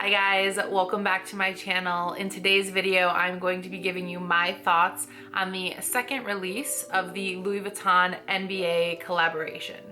Hi guys, welcome back to my channel. In today's video, I'm going to be giving you my thoughts on the second release of the Louis Vuitton NBA collaboration.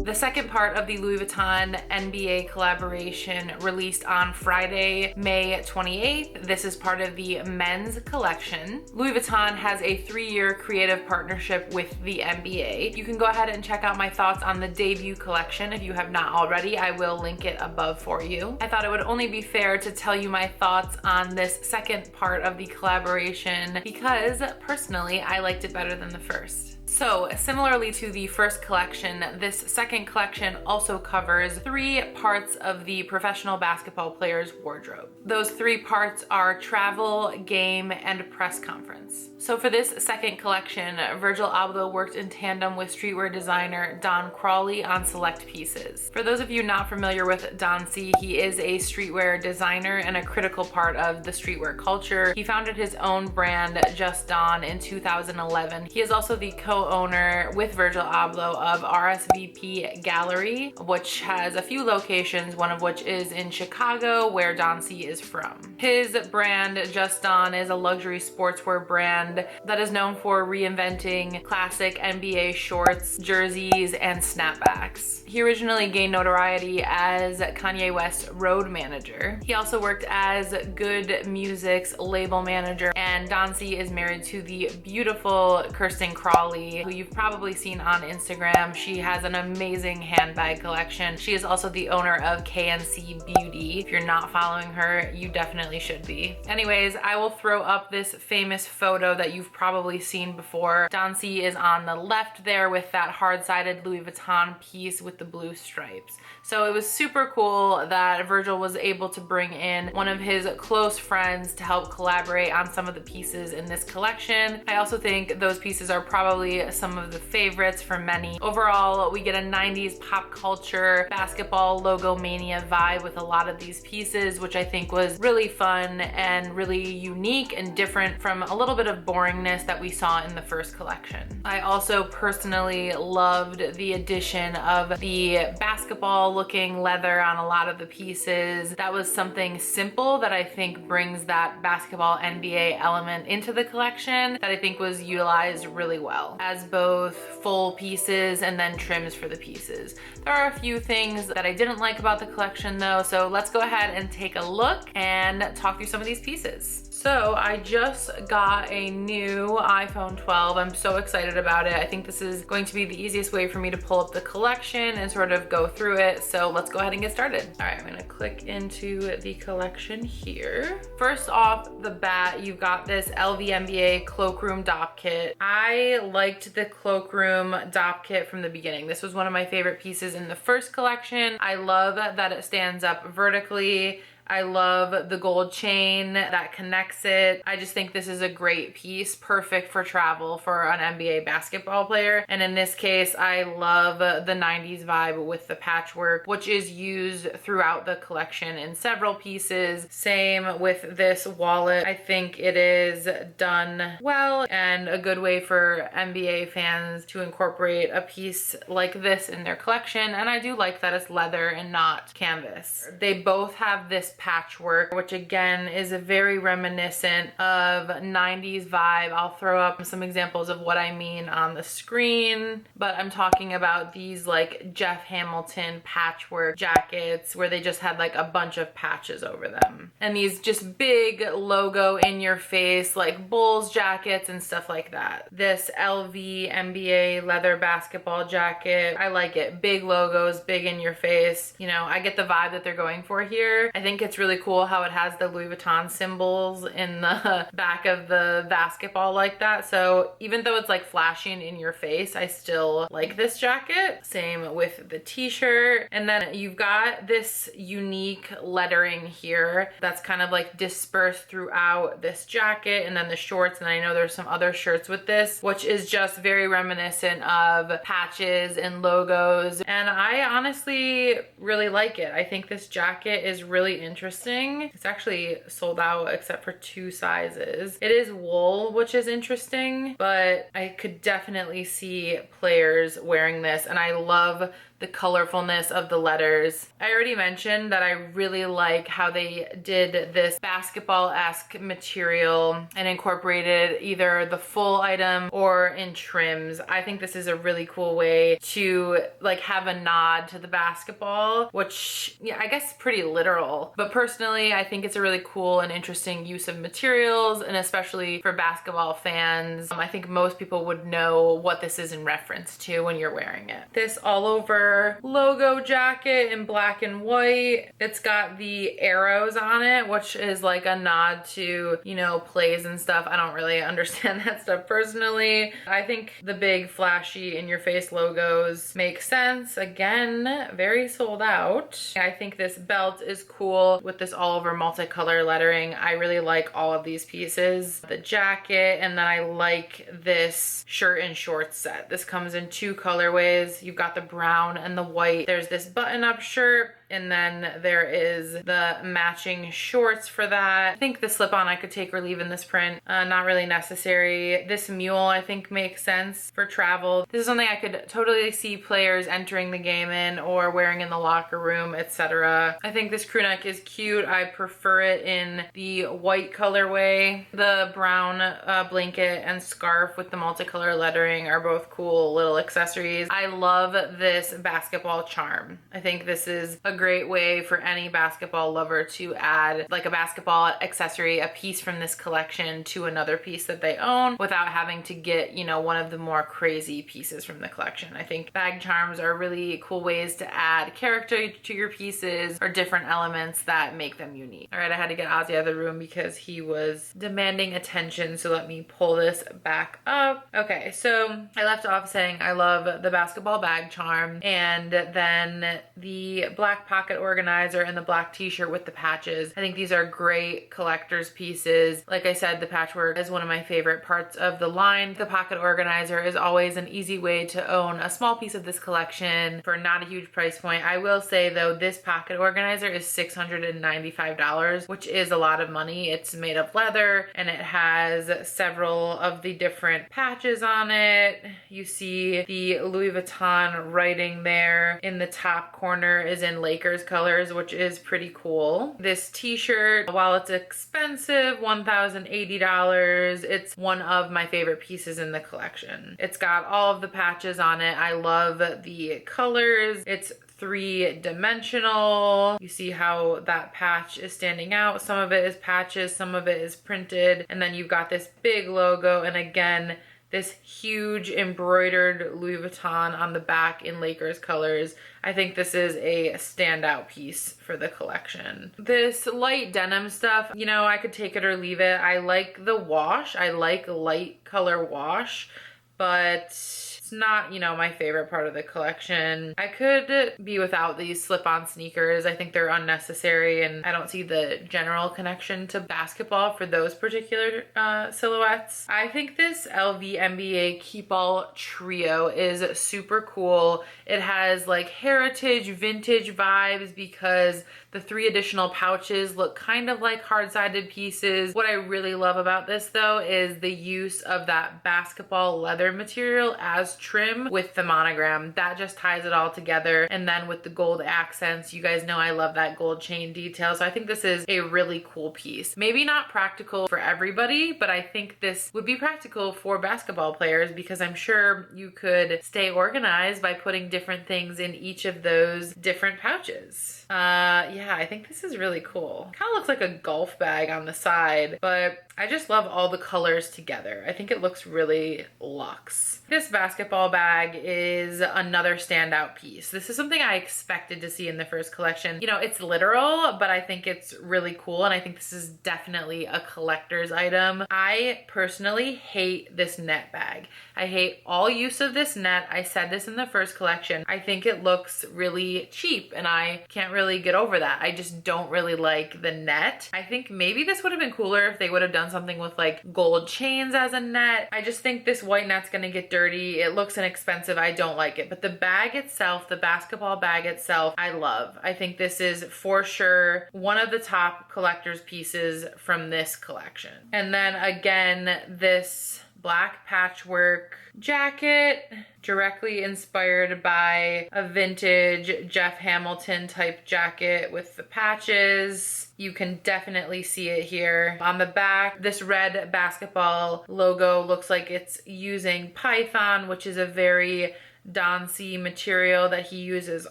The second part of the Louis Vuitton NBA collaboration released on Friday, May 28th. This is part of the men's collection. Louis Vuitton has a 3-year creative partnership with the NBA. You can go ahead and check out my thoughts on the debut collection if you have not already. I will link it above for you. I thought it would only be fair to tell you my thoughts on this second part of the collaboration because personally, I liked it better than the first. So similarly to the first collection, this second collection also covers 3 parts of the professional basketball player's wardrobe. Those 3 parts are travel, game, and press conference. So for this second collection, Virgil Abloh worked in tandem with streetwear designer Don Crawley on select pieces. For those of you not familiar with Don C, he is a streetwear designer and a critical part of the streetwear culture. He founded his own brand, Just Don, in 2011. He is also the co-owner with Virgil Abloh of RSVP Gallery, which has a few locations, one of which is in Chicago, where Don C is from. His brand, Just Don, is a luxury sportswear brand that is known for reinventing classic NBA shorts, jerseys, and snapbacks. He originally gained notoriety as Kanye West's road manager. He also worked as Good Music's label manager, and Don C is married to the beautiful Kirsten Crawley, who you've probably seen on Instagram. She has an amazing handbag collection. She is also the owner of KNC Beauty. If you're not following her, you definitely should be. Anyways, I will throw up this famous photo that you've probably seen before. Don C is on the left there with that hard-sided Louis Vuitton piece with the blue stripes. So it was super cool that Virgil was able to bring in one of his close friends to help collaborate on some of the pieces in this collection. I also think those pieces are probably some of the favorites for many. Overall, we get a 90s pop culture basketball logo mania vibe with a lot of these pieces, which I think was really fun and really unique and different from a little bit of boringness that we saw in the first collection. I also personally loved the addition of the basketball looking leather on a lot of the pieces. That was something simple that I think brings that basketball NBA element into the collection that I think was utilized really well as both full pieces and then trims for the pieces. There are a few things that I didn't like about the collection though, so let's go ahead and take a look and talk through some of these pieces. So I just got a new iPhone 12. I'm so excited about it. I think this is going to be the easiest way for me to pull up the collection and sort of go through it. So let's go ahead and get started. All right, I'm gonna click into the collection here. First off the bat, you've got this 𝒂𝓐𝑒 NBA Cloakroom Dop Kit. I liked the Cloakroom Dop Kit from the beginning. This was one of my favorite pieces in the first collection. I love that it stands up vertically. I love the gold chain that connects it. I just think this is a great piece, perfect for travel for an NBA basketball player. And in this case, I love the 90s vibe with the patchwork, which is used throughout the collection in several pieces. Same with this wallet. I think it is done well and a good way for NBA fans to incorporate a piece like this in their collection. And I do like that it's leather and not canvas. They both have this patchwork, which again is a very reminiscent of 90s vibe. I'll throw up some examples of what I mean on the screen, but I'm talking about these like Jeff Hamilton patchwork jackets where they just had like a bunch of patches over them. And these just big logo in your face like Bulls jackets and stuff like that. This 𝒂𝓐𝑒 NBA leather basketball jacket, I like it. Big logos, big in your face. You know, I get the vibe that they're going for here. I think it's really cool how it has the Louis Vuitton symbols in the back of the basketball like that. So even though it's like flashing in your face, I still like this jacket. Same with the t-shirt. And then you've got this unique lettering here that's kind of like dispersed throughout this jacket and then the shorts. And I know there's some other shirts with this, which is just very reminiscent of patches and logos. And I honestly really like it. I think this jacket is really interesting. interesting. It's actually sold out except for 2 sizes. It is wool, which is interesting, but I could definitely see players wearing this, and I love the colorfulness of the letters. I already mentioned that I really like how they did this basketball-esque material and incorporated either the full item or in trims. I think this is a really cool way to like have a nod to the basketball, which yeah, I guess pretty literal. But personally, I think it's a really cool and interesting use of materials, and especially for basketball fans. I think most people would know what this is in reference to when you're wearing it. This all over logo jacket in black and white. It's got the arrows on it, which is like a nod to, you know, plays and stuff. I don't really understand that stuff personally. I think the big flashy in your face logos make sense. Again, very sold out. I think this belt is cool with this all over multicolor lettering. I really like all of these pieces. The jacket, and then I like this shirt and shorts set. This comes in 2 colorways. You've got the brown and the white. There's this button-up shirt, and then there is the matching shorts for that. I think the slip-on I could take or leave in this print. Not really necessary. This mule I think makes sense for travel. This is something I could totally see players entering the game in or wearing in the locker room, etc. I think this crew neck is cute. I prefer it in the white colorway. The brown blanket and scarf with the multicolor lettering are both cool little accessories. I love this basketball charm. I think this is a great way for any basketball lover to add like a basketball accessory, a piece from this collection to another piece that they own without having to get, you know, one of the more crazy pieces from the collection. I think bag charms are really cool ways to add character to your pieces or different elements that make them unique. All right, I had to get Ozzy out of the room because he was demanding attention, so let me pull this back up. Okay, so I left off saying I love the basketball bag charm, and then the black pocket organizer and the black t-shirt with the patches. I think these are great collector's pieces. Like I said, the patchwork is one of my favorite parts of the line. The pocket organizer is always an easy way to own a small piece of this collection for not a huge price point. I will say though, this pocket organizer is $695, which is a lot of money. It's made of leather and it has several of the different patches on it. You see the Louis Vuitton writing there in the top corner is in Lakers colors, which is pretty cool. This t-shirt, while it's expensive, $1,080, it's one of my favorite pieces in the collection. It's got all of the patches on it. I love the colors. It's 3-dimensional. You see how that patch is standing out. Some of it is patches, some of it is printed, and then you've got this big logo, and again, this huge embroidered Louis Vuitton on the back in Lakers colors. I think this is a standout piece for the collection. This light denim stuff, you know, I could take it or leave it. I like the wash. I like light color wash, but it's not, you know, my favorite part of the collection. I could be without these slip-on sneakers. I think they're unnecessary, and I don't see the general connection to basketball for those particular silhouettes. I think this 𝒥𝓄 trio is super cool. It has like heritage, vintage vibes because the 3 additional pouches look kind of like hard-sided pieces. What I really love about this though is the use of that basketball leather material as trim with the monogram. That just ties it all together. And then with the gold accents, you guys know I love that gold chain detail. So I think this is a really cool piece. Maybe not practical for everybody, but I think this would be practical for basketball players because I'm sure you could stay organized by putting different things in each of those different pouches. Yeah, I think this is really cool. Kind of looks like a golf bag on the side, but I just love all the colors together. I think it looks really luxe. This basketball bag is another standout piece. This is something I expected to see in the first collection. You know, it's literal, but I think it's really cool, and I think this is definitely a collector's item. I personally hate this net bag. I hate all use of this net. I said this in the first collection. I think it looks really cheap, and I can't really get over that. I just don't really like the net. I think maybe this would have been cooler if they would have done something with like gold chains as a net. I just think this white net's gonna get dirty dirty. It looks inexpensive. I don't like it. But the bag itself, the basketball bag itself, I love. I think this is for sure one of the top collector's pieces from this collection. And then again, this black patchwork jacket, directly inspired by a vintage Jeff Hamilton type jacket with the patches. You can definitely see it here. On the back, this red basketball logo looks like it's using Python, which is a very 𝒣 material that he uses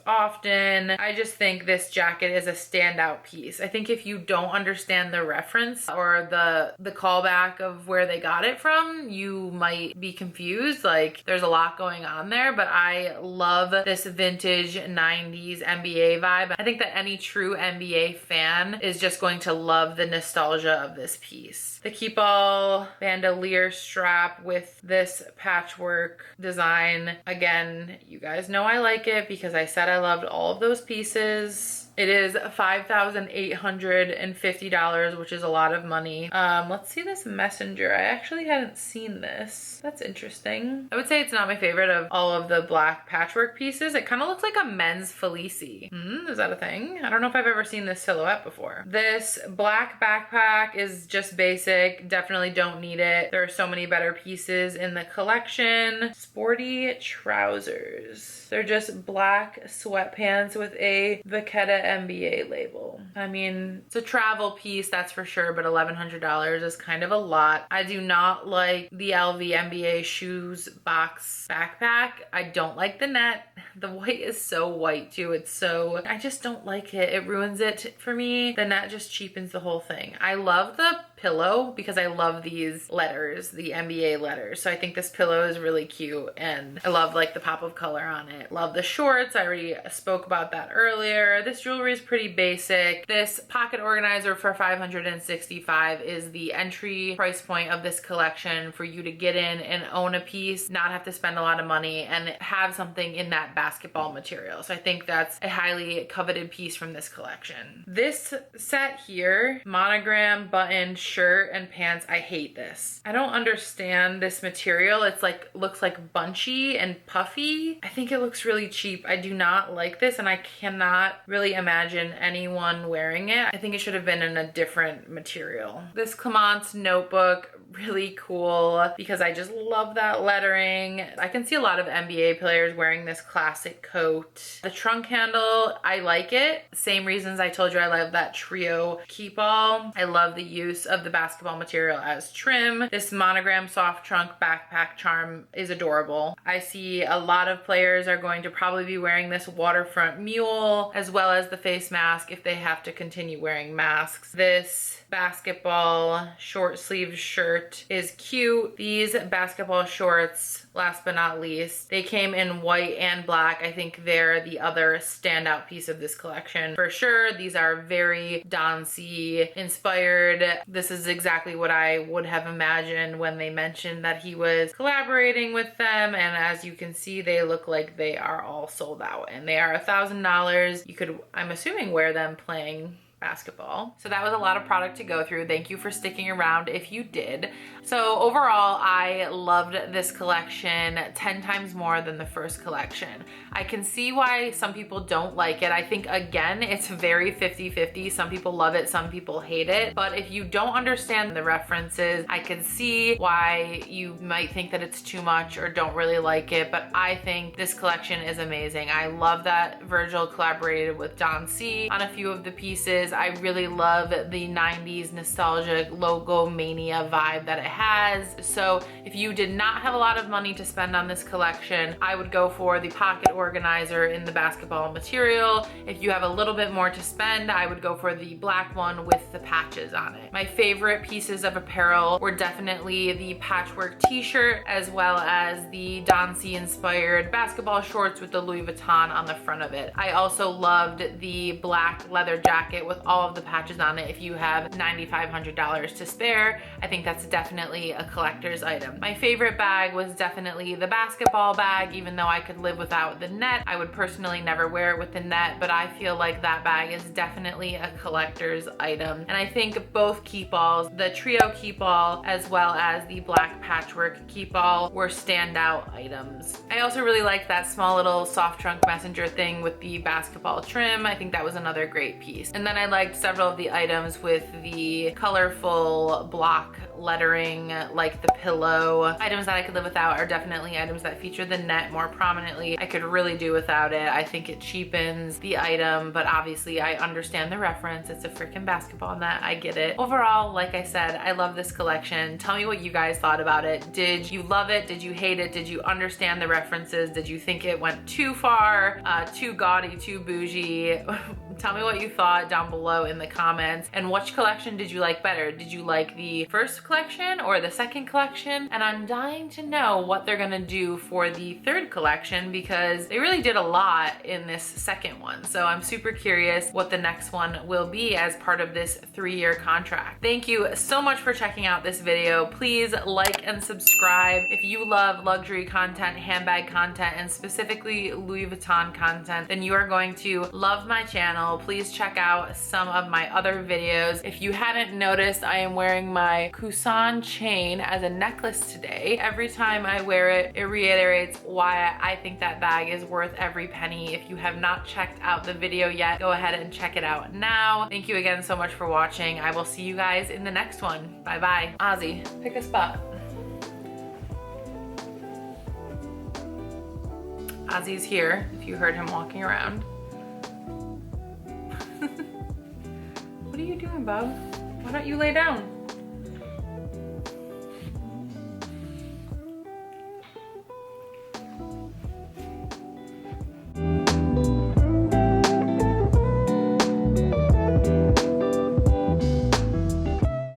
often. I just think this jacket is a standout piece. I think if you don't understand the reference or the callback of where they got it from, you might be confused. Like, there's a lot going on there, but I love this vintage 90s NBA vibe. I think that any true NBA fan is just going to love the nostalgia of this piece. The 𝒞𝒽𝒊 bandolier strap with this patchwork design. Again, you guys know I like it because I said I loved all of those pieces. It is $5,850, which is a lot of money. Let's see this messenger. I actually hadn't seen this. That's interesting. I would say it's not my favorite of all of the black patchwork pieces. It kind of looks like a men's Felici. Is that a thing? I don't know if I've ever seen this silhouette before. This black backpack is just basic. Definitely don't need it. There are so many better pieces in the collection. Sporty trousers. They're just black sweatpants with a 𝒣𝓇𝒾𝓄 NBA label. I mean, it's a travel piece, that's for sure, but $1,100 is kind of a lot. I do not like the 𝒣𝓈 NBA shoes box backpack. I don't like the net. The white is so white too. I just don't like it. It ruins it for me. The net just cheapens the whole thing. I love the pillow because I love these letters, the NBA letters. So I think this pillow is really cute and I love like the pop of color on it. Love the shorts. I already spoke about that earlier. This jewelry is pretty basic. This pocket organizer for $565 is the entry price point of this collection for you to get in and own a piece, not have to spend a lot of money and have something in that basketball material. So I think that's a highly coveted piece from this collection. This set here, monogram button shirt and pants, I hate this. I don't understand this material. It's like, looks like bunchy and puffy. I think it looks really cheap. I do not like this and I cannot really imagine anyone wearing it. I think it should have been in a different material. This 𝒤𝒻𝒻 notebook, really cool because I just love that lettering. I can see a lot of NBA players wearing this classic coat. The trunk handle, I like it. Same reasons I told you I love that trio 𝒞𝒽𝒊. I love the use of the basketball material as trim. This monogram soft trunk backpack charm is adorable. I see a lot of players are going to probably be wearing this waterfront mule as well as the face mask if they have to continue wearing masks. This basketball short sleeve shirt is cute. These basketball shorts, last but not least, they came in white and black. I think they're the other standout piece of this collection for sure. These are very 𝒣𝓈 inspired. This is exactly what I would have imagined when they mentioned that he was collaborating with them, and as you can see, they look like they are all sold out and they are $1,000. You could, I'm assuming, wear them playing basketball. So that was a lot of product to go through. Thank you for sticking around if you did. So overall, I loved this collection 10 times more than the first collection. I can see why some people don't like it. I think, again, it's very 50-50. Some people love it, some people hate it. But if you don't understand the references, I can see why you might think that it's too much or don't really like it. But I think this collection is amazing. I love that Virgil collaborated with Don C on a few of the pieces. I really love the 90s nostalgic logo mania vibe that it has. So if you did not have a lot of money to spend on this collection, I would go for the pocket organizer in the basketball material. If you have a little bit more to spend, I would go for the black one with the patches on it. My favorite pieces of apparel were definitely the patchwork t-shirt as well as the Don C inspired basketball shorts with the Louis Vuitton on the front of it. I also loved the black leather jacket with all of the patches on it. If you have $9,500 to spare, I think that's definitely a collector's item. My favorite bag was definitely the basketball bag. Even though I could live without the net, I would personally never wear it with the net, but I feel like that bag is definitely a collector's item. And I think both keep balls, the trio keep ball as well as the black patchwork keep ball, were standout items. I also really like that small little soft trunk messenger thing with the basketball trim. I think that was another great piece. And then I liked several of the items with the colorful block lettering, like the pillow. Items that I could live without are definitely items that feature the net more prominently. I could really do without it. I think it cheapens the item, but obviously I understand the reference. It's a freaking basketball net. I get it. Overall, like I said, I love this collection. Tell me what you guys thought about it. Did you love it? Did you hate it? Did you understand the references? Did you think it went too far, too gaudy, too bougie? Tell me what you thought down below in the comments. And which collection did you like better? Did you like the first collection or the second collection? And I'm dying to know what they're gonna do for the third collection, because they really did a lot in this second one. So I'm super curious what the next one will be as part of this 3-year contract. Thank you so much for checking out this video. Please like and subscribe. If you love luxury content, handbag content, and specifically Louis Vuitton content, then you are going to love my channel. Please check out some of my other videos. If you hadn't noticed, I am wearing my Kussan chain as a necklace today. Every time I wear it, it reiterates why I think that bag is worth every penny. If you have not checked out the video yet, go ahead and check it out now. Thank you again so much for watching. I will see you guys in the next one. Bye bye. Ozzy, pick a spot. Ozzy's here, if you heard him walking around. What are you doing, bub? Why don't you lay down?